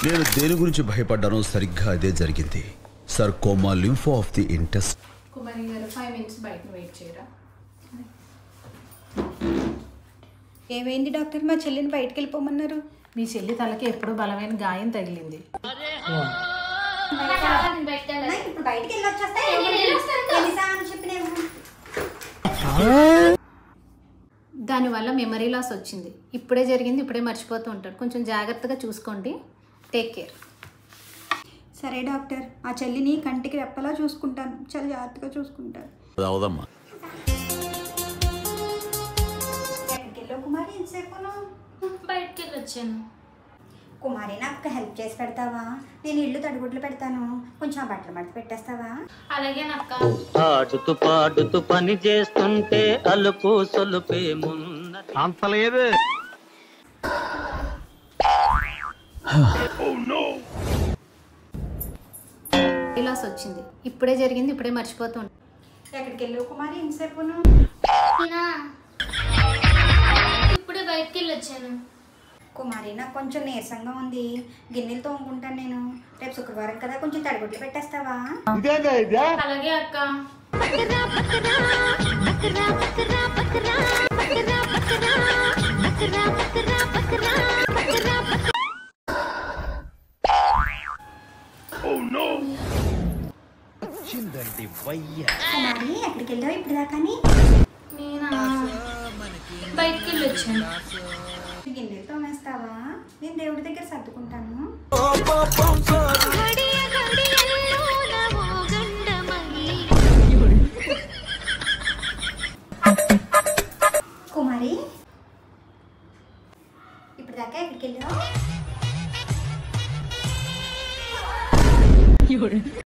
నేను దేని గురించి భయపడ్డానో సరిగ్గా అదే జరిగింది. Sarcoma lympho of the intestine. Kumari గారు 5 మినిట్స్ బయట వెయిట్ చేయరా? ఏమైంది డాక్టర్? మా చెల్లిని బయటకు వెళ్ళిపోమన్నారు. మీ చెల్లి తలకి ఎప్పుడూ బలమైన గాయం తగిలింది. ఇప్పుడు బయటకు వెళ్ళొచ్చేస్తా దానివల్ల మెమరీ లాస్ వచ్చింది. ఇప్పుడే జరిగింది, ఇప్పుడే మర్చిపోతూ ఉంటాడు. కొంచెం జాగ్రత్తగా చూసుకోండి. Take care. సరే డాక్టర్, ఆ చెల్లిని కంటికి రెప్పలా చూసుకుంటాను. చాలా జాగ్రత్తగా చూసుకుంటాను. అవుదమ్మా. ఎక్కడికి వెళ్ళావు కుమారి? ఎంతసేపు బయటికి వెళ్ళి వచ్చాను. కుమారి, నాకు హెల్ప్ చేసి పెడతావా? నేను ఇల్లు తడిగుడ్లు పెడతాను, కొంచెం ఆ బట్టలు మడత పెట్టేస్తావా? అలాగే నక్క. ఆడుతూ పాడుతూ పని చేస్తుంటే అలుపు సొలుపేమున్న అంతలేదు. లాస్ వచ్చింది. ఇప్పుడే జరిగింది, ఇప్పుడే మర్చిపోతూ ఉంటాడు. ఎక్కడికి వెళ్ళావు కుమారి? ఎంతసేపు ఇప్పుడే బయటికి వెళ్ళి వచ్చాను. కుమారి, నాకు కొంచెం నీరసంగా ఉంది, గిన్నెలు తోముకుంటాను నేను. రేపు శుక్రవారం కదా, కొంచెం తడిగుడ్లు పెట్టేస్తావా? అలాగే అక్క. కుమారి, ఎక్కడికి వెళ్ళావు ఇప్పుడు దాకా? నేనా? బయటికి వెళ్ళి వచ్చాను. గిన్నెలు తోమేస్తావా? నేను దేవుడి దగ్గర సర్దుకుంటాను. కుమారి, ఇప్పుడు దాకా ఎక్కడికి వెళ్ళావు?